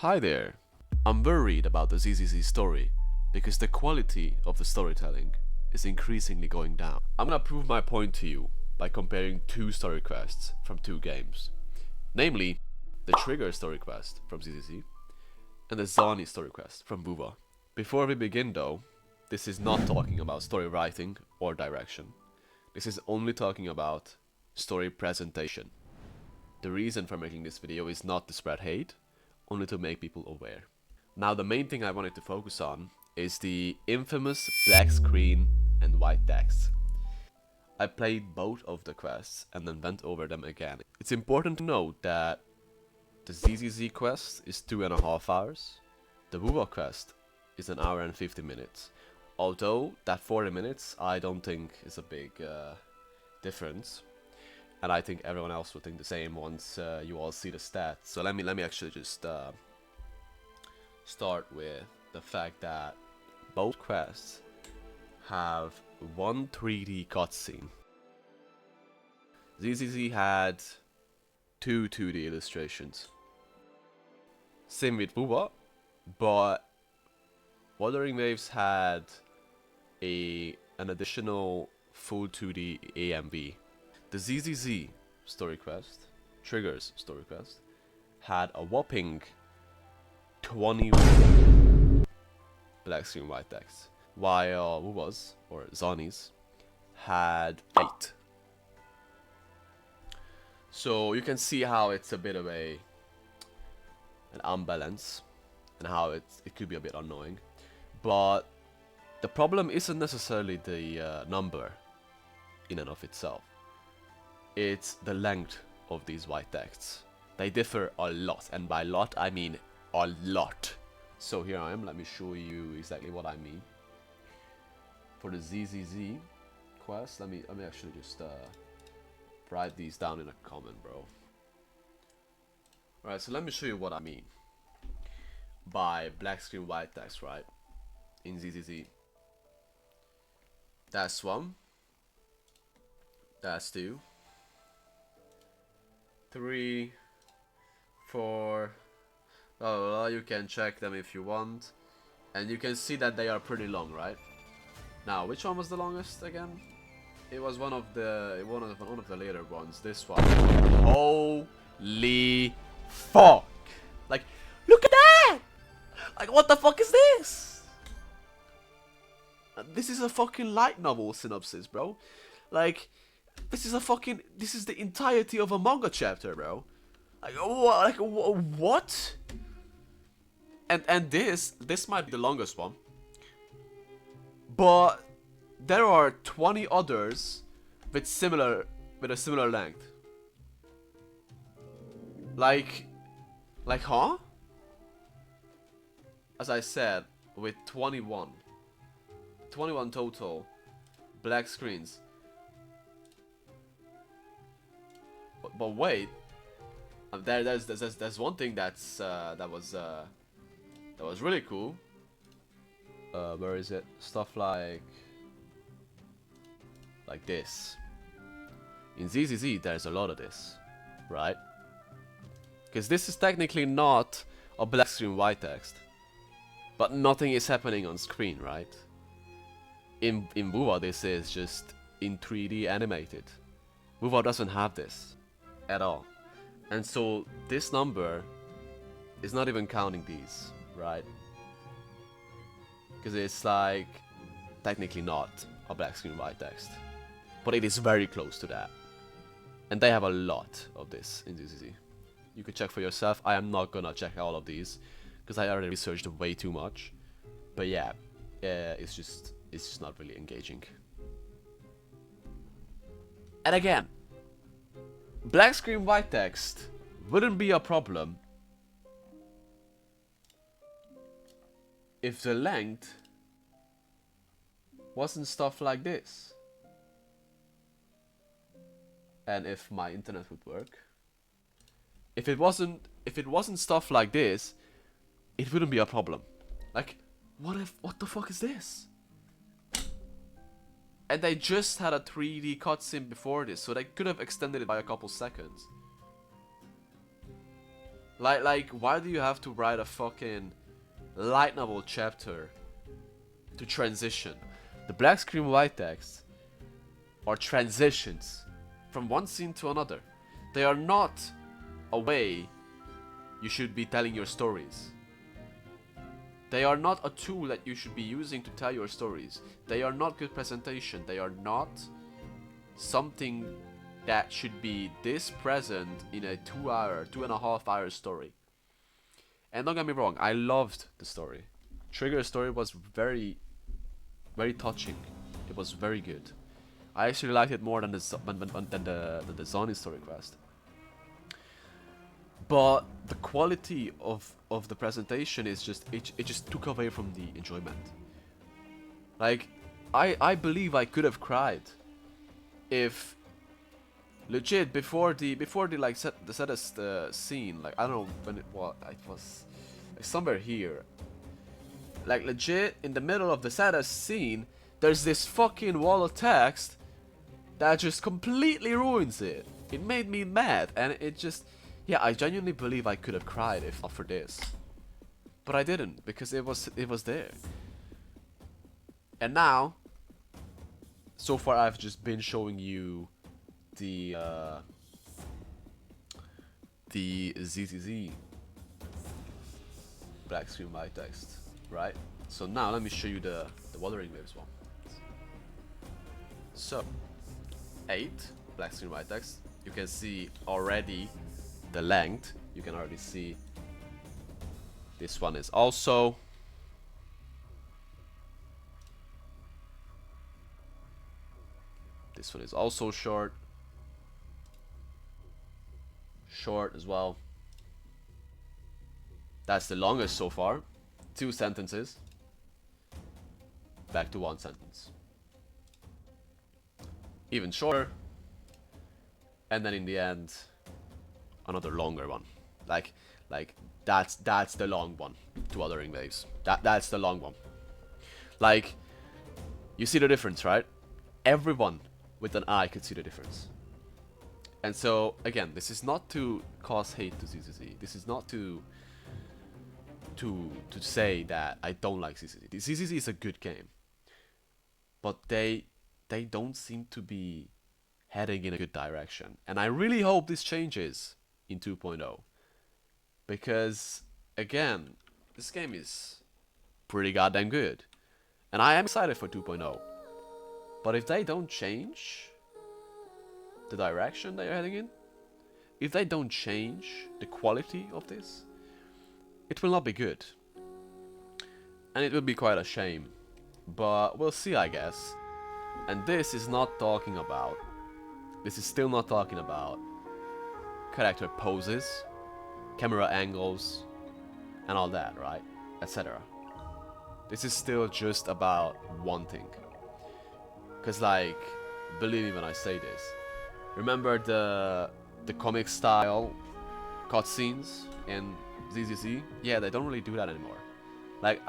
Hi there. I'm worried about the ZZZ story because the quality of the storytelling is increasingly going down. I'm gonna prove my point to you by comparing two story quests from two games. Namely, the Trigger story quest from ZZZ and the ZANI story quest from WuWa. Before we begin though, this is not talking about story writing or direction. This is only talking about story presentation. The reason for making this video is not to spread hate, only to make people aware. Now the main thing I wanted to focus on is the infamous black screen and white text. I played both of the quests and then went over them again. It's important to note that the ZZZ Quest is 2.5 hours, the WuWa Quest is 1 hour and 50 minutes. Although that 40 minutes I don't think is a big difference. And I think everyone else will think the same once you all see the stats. So let me actually just start with the fact that both quests have one 3D cutscene. ZZZ had 2 2D illustrations. Same with WuWa, but Wuthering Waves had an additional full 2D AMV. The ZZZ story quest, Trigger's story quest, had a whopping 20 black screen white text, while WuWa's, or ZANI's, had 8. So you can see how it's a bit of an unbalance, and how it could be a bit annoying. But the problem isn't necessarily the number in and of itself. It's the length of these white texts. They differ a lot, and by lot I mean a lot. So here I am, let me show you exactly what I mean. For the ZZZ quest, let me actually just write these down in a comment, bro. Alright, so let me show you what I mean by black screen white text, right? In ZZZ. That's 1. That's 2. 3, 4, you can check them if you want, and you can see that they are pretty long, right? Now, which one was the longest again? It was one of the later ones. This one. Holy fuck! Like, look at that! Like, what the fuck is this? This is a fucking light novel synopsis, bro. Like, this is the entirety of a manga chapter, bro. Like what? And this might be the longest one. But there are 20 others with a similar length. Like, huh? As I said, with 21 total black screens. But wait, there's one thing that was really cool. Where is it? Stuff like this. In ZZZ, there's a lot of this, right? Because this is technically not a black screen white text, but nothing is happening on screen, right? In WuWa, this is just in 3D animated. WuWa doesn't have this at all, and so this number is not even counting these, right? Because it's like technically not a black screen white text, but it is very close to that, and they have a lot of this in ZZZ. You could check for yourself. I am not gonna check all of these because I already researched way too much, but yeah, it's just not really engaging. And again, black screen white text wouldn't be a problem if the length wasn't stuff like this. And if my internet would work. If it wasn't stuff like this, it wouldn't be a problem. Like, what the fuck is this? And they just had a 3D cutscene before this, so they could have extended it by a couple seconds. Like, why do you have to write a fucking light novel chapter to transition? The black screen white text are transitions from one scene to another. They are not a way you should be telling your stories. They are not a tool that you should be using to tell your stories. They are not good presentation. They are not something that should be this present in a 2.5 hour story. And don't get me wrong, I loved the story. Trigger's story was very, very touching. It was very good. I actually liked it more than the ZANI story quest. But the quality of the presentation is just it just took away from the enjoyment. Like, I believe I could have cried if legit before the like the saddest scene, like I don't know when it was like somewhere here, like legit in the middle of the saddest scene, there's this fucking wall of text that just completely ruins it. It made me mad, and it just, yeah, I genuinely believe I could have cried if not for this, but I didn't, because it was there. And now, so far I've just been showing you the ZZZ black screen white text, right? So now let me show you the wuthering waves one. So 8 black screen white text. You can see already the length. You can already see this one is also short as well. That's the longest so far. 2 sentences. Back to 1 sentence. Even shorter. And then in the end, another longer one. Like that's the long one to Wuthering Waves. That's the long one. Like, you see the difference, right? Everyone with an eye could see the difference. And so again, this is not to cause hate to ZZZ. This is not to say that I don't like ZZZ. ZZZ is a good game, but they don't seem to be heading in a good direction. And I really hope this changes in 2.0, because again, this game is pretty goddamn good, and I am excited for 2.0. But if they don't change the direction they are heading in, if they don't change the quality of this, it will not be good. And it will be quite a shame. But we'll see, I guess. And this is not talking about, this is still not talking about character poses, camera angles, and all that, right? Etc. This is still just about one thing. Because, like, believe me when I say this, remember the comic style cutscenes in ZZZ? Yeah, they don't really do that anymore. Like,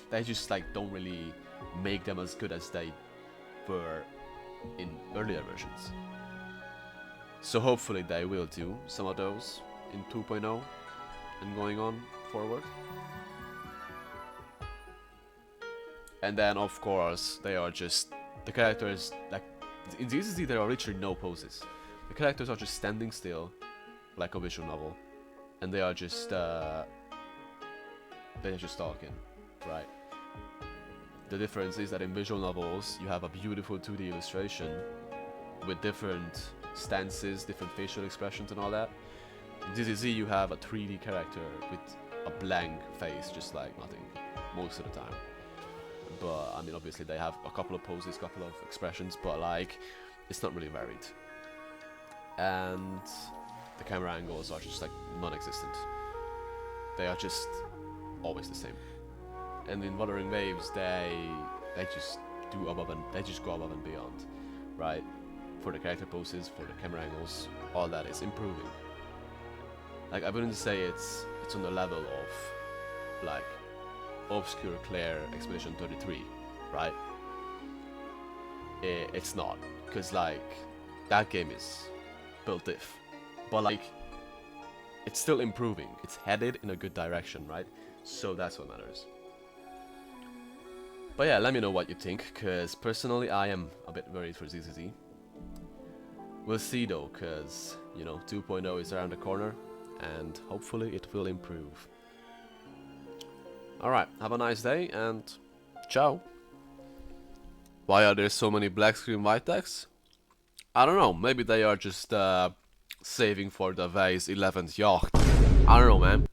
they just like don't really make them as good as they were in earlier versions. So hopefully they will do some of those in 2.0 and going on forward. And then of course they are just, the characters, like in ZZZ there are literally no poses. The characters are just standing still, like a visual novel, and they are just they're just talking, right? The difference is that in visual novels you have a beautiful 2D illustration with different stances, different facial expressions and all that. In ZZZ you have a 3D character with a blank face, just like nothing, most of the time. But I mean, obviously they have a couple of poses, couple of expressions, but like, it's not really varied. And the camera angles are just like non-existent. They are just always the same. And in Wuthering Waves, they just do they just go above and beyond, right? For the character poses, for the camera angles, all that is improving. Like, I wouldn't say it's on the level of like Obscure Claire Expedition 33, right? It's not, because like that game is built diff, but like it's still improving. It's headed in a good direction, right? So that's what matters. But yeah, let me know what you think, because personally I am a bit worried for ZZZ. We'll see though, because, you know, 2.0 is around the corner, and hopefully it will improve. Alright, have a nice day, and ciao! Why are there so many black screen white text? I don't know, maybe they are just saving for the Vase 11th Yacht. I don't know, man.